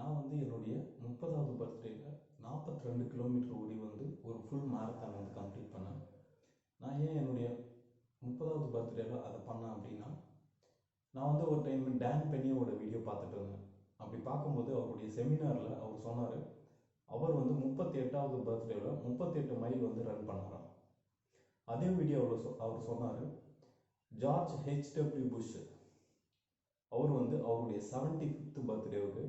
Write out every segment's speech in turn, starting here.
நான் வந்து என்னுடைய 30வது பர்த்டேயில் 42 கிலோமீட்டர் ஓடி வந்து ஒரு ஃபுல் மாரத்தான் வந்து கம்ப்ளீட் பண்ணேன். நான் ஏன் என்னுடைய 30வது பர்த்டேயில் அதை பண்ணேன் அப்படின்னா, நான் வந்து ஒரு டைம் டேன் பென்னியோட வீடியோ பார்த்துட்டு இருந்தேன். அப்படி பார்க்கும்போது அவருடைய செமினாரில் அவர் சொன்னார், அவர் வந்து 38வது பர்த்டேவில் 38 மைல் வந்து ரன் பண்ணாராம். அதே வீடியோவில் அவர் சொன்னார், ஜார்ஜ் ஹெச்டபிள்யூ புஷ் அவர் வந்து அவருடைய 75th பர்த்டேவுக்கு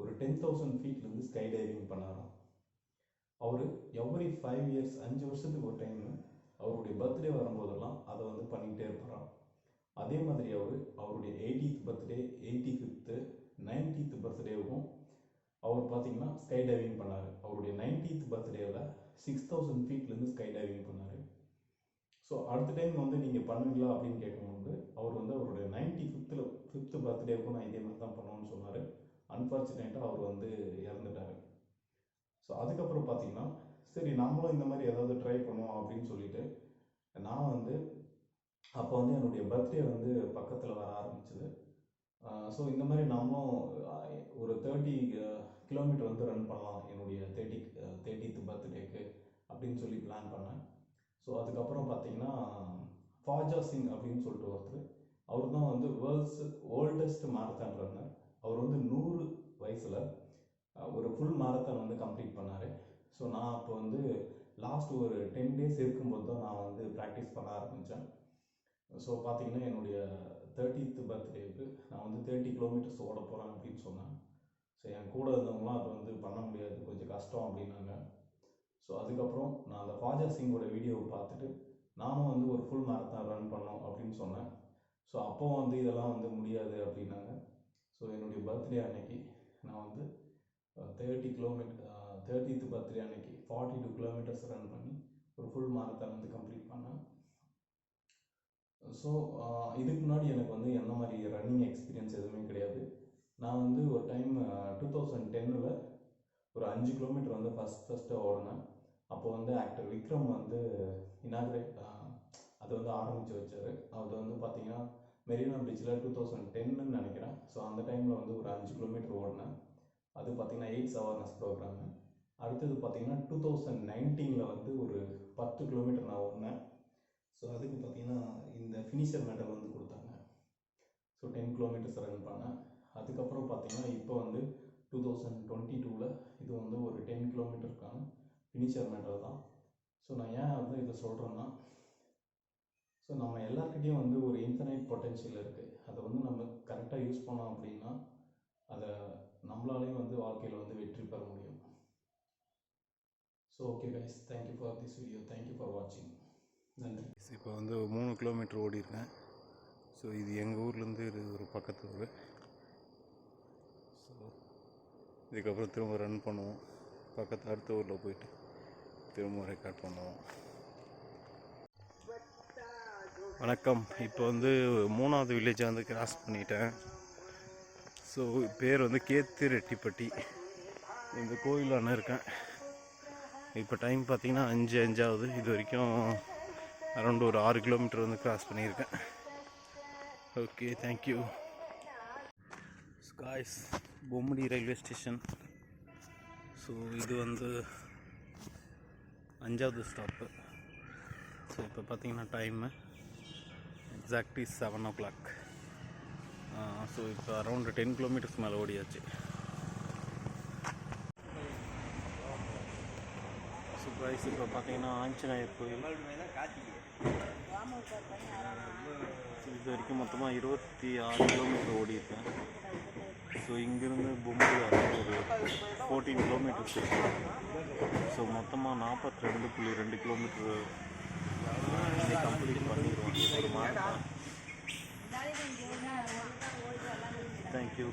ஒரு 10,000 ஃபீட்லேருந்து ஸ்கை டைவிங் பண்ணாராம். அவர் எவ்ரி 5 இயர்ஸ் 5 வருஷத்துக்கு ஒரு டைம் அவருடைய பர்த்டே வரும்போதெல்லாம் அதை வந்து பண்ணிக்கிட்டே இருப்பாராம். அதே மாதிரி அவருடைய 80th பர்த்டே, 85th, 90th பர்த்டேவுக்கும் அவர் பார்த்தீங்கன்னா ஸ்கை டைவிங் பண்ணார். அவருடைய 90th பர்த்டேவில் 6,000 ஃபீட்லேருந்து ஸ்கை டைவிங் பண்ணார். ஸோ அடுத்த டைம் வந்து நீங்கள் பண்ணுவீங்களா அப்படின்னு கேட்கும்போது அவர் வந்து அவருடைய 95th பர்த்டேவுக்கும் நான் இதே மாதிரி தான் பண்ணணும்னு சொன்னார். அன்ஃபார்ச்சுனேட்டாக அவர் வந்து இறந்துட்டார். ஸோ அதுக்கப்புறம் பார்த்தீங்கன்னா சரி நம்மளும் இந்த மாதிரி ஏதாவது ட்ரை பண்ணுவோம் அப்படின்னு சொல்லிட்டு நான் வந்து அப்போ வந்து என்னுடைய பர்த்டே வந்து பக்கத்தில் வர ஆரம்பிச்சுது. ஸோ இந்த மாதிரி நம்மளும் ஒரு 30 கிலோமீட்டர் வந்து ரன் பண்ணலாம் என்னுடைய 30th பர்த்டேக்கு அப்படின்னு சொல்லி பிளான் பண்ணேன். ஸோ அதுக்கப்புறம் பார்த்தீங்கன்னா ஃபாஜா சிங் அப்படின்னு சொல்லிட்டு ஒருத்தர், அவர் தான் வந்து வேர்ல்ட்ஸ் ஓல்டஸ்ட் மாரத்தான் ரன்னர். அவர் வந்து 100 வயசில் ஒரு ஃபுல் மாரத்தான் வந்து கம்ப்ளீட் பண்ணார். ஸோ நான் அப்போ வந்து லாஸ்ட் ஒரு 10 days இருக்கும்போது தான் நான் வந்து ப்ராக்டிஸ் பண்ண ஆரம்பித்தேன். ஸோ பார்த்தீங்கன்னா என்னுடைய 30th பர்த்டேவுக்கு நான் வந்து 30 கிலோமீட்டர்ஸ் ஓட போகிறேன் அப்படின்னு சொன்னேன். ஸோ என் கூட இருந்தவங்களாம் அது வந்து பண்ண முடியாது, கொஞ்சம் கஷ்டம் அப்படின்னாங்க. ஸோ அதுக்கப்புறம் நான் அந்த ஃபாஜா சிங்கோட வீடியோவை பார்த்துட்டு நானும் வந்து ஒரு ஃபுல் மாரத்தான் ரன் பண்ணோம் அப்படின்னு சொன்னேன். ஸோ அப்போவும் வந்து இதெல்லாம் வந்து முடியாது அப்படின்னாங்க. ஸோ என்னுடைய பர்த்டே அன்னைக்கு நான் வந்து 30th பர்த்டே அன்னைக்கு 42 கிலோமீட்டர்ஸ் ரன் பண்ணி ஒரு ஃபுல் மாரத்தான் வந்து கம்ப்ளீட் பண்ணேன். ஸோ இதுக்கு முன்னாடி எனக்கு வந்து என்ன மாதிரி ரன்னிங் எக்ஸ்பீரியன்ஸ் எதுவுமே கிடையாது. நான் வந்து ஒரு டைம் 2010ல் ஒரு 5 கிலோமீட்டர் வந்து ஃபஸ்ட்டு ஓடினேன். அப்போ வந்து ஆக்டர் விக்ரம் வந்து அது வந்து ஆரம்பித்து வச்சார். அது வந்து பார்த்திங்கன்னா மெரினா பீச்சில் 2010ன்னு நினைக்கிறேன். ஸோ அந்த டைமில் வந்து ஒரு 5 கிலோமீட்டர் ஓடினேன். அது பார்த்திங்கன்னா எய்ட்ஸ் அவேர்னஸ் ப்ரோக்ராமு. அடுத்தது பார்த்திங்கன்னா 2019ல் வந்து ஒரு 10 கிலோமீட்டர் நான் ஓடினேன். ஸோ அதுக்கு பார்த்திங்கன்னா இந்த ஃபினிஷர் மெடல் வந்து கொடுத்தாங்க. ஸோ 10 கிலோமீட்டர்ஸ் ரன் பண்ணேன். அதுக்கப்புறம் பார்த்திங்கன்னா இப்போ வந்து 2022ல் இது வந்து ஒரு 10 கிலோமீட்டருக்கான ஃபினிஷர் மெடல் தான். ஸோ நான் ஏன் வந்து இதை சொல்கிறேன்னா, ஸோ நம்ம எல்லாருக்கிட்டையும் வந்து ஒரு இன்ஃபினைட் பொட்டென்ஷியல் இருக்குது. அதை வந்து நம்ம கரெக்டாக யூஸ் பண்ணோம் அப்படின்னா அதை நம்மளாலேயும் வந்து வாழ்க்கையில் வந்து வெற்றி பெற முடியும். So okay guys, thank you for this video, thank you for வாட்சிங். நன்றி. இப்போ வந்து 3 கிலோமீட்டர் ஓடிருக்கேன். ஸோ இது எங்கள் ஊர்லேருந்து இது ஒரு பக்கத்து ஊர். ஸோ இதுக்கப்புறம் திரும்ப ரன் பண்ணுவோம். பக்கத்து அடுத்த ஊரில் போயிட்டு திரும்ப ரெக்கார்ட் பண்ணுவோம். வணக்கம். இப்போ வந்து 3வது வில்லேஜை வந்து கிராஸ் பண்ணிட்டேன். ஸோ பேர் வந்து கேத்து ரெட்டிப்பட்டி. இந்த கோயிலான இருக்கேன். இப்போ டைம் பார்த்திங்கன்னா 5 ஆகுது. இது வரைக்கும் அரௌண்ட் ஒரு 6 கிலோமீட்டர் வந்து கிராஸ் பண்ணியிருக்கேன். Okay, thank you. Guys, Bommidi railway station. So இது வந்து 5வது ஸ்டாப்பு. ஸோ இப்போ பார்த்திங்கன்னா டைமு எக்ஸாக்ட்லி 7 o'clock. ஸோ இப்போ அரௌண்ட் 10 கிலோமீட்டர்ஸ் மேலே ஓடியாச்சு. ஸோ காய்ஸ், இப்போ பார்த்திங்கன்னா ஆஞ்சநேயர் கோயில். இது வரைக்கும் மொத்தமாக 26 கிலோமீட்டர் ஓடிருக்கேன். ஸோ இங்கேருந்து பொம்முடி வர ஒரு 14 கிலோமீட்டர்ஸ் இருக்குது. ஸோ மொத்தமாக 42.2 கிலோமீட்டர் கம்ப்ளீட் பண்ணிடுவோம் ஒரு மாதம். தேங்க்யூ.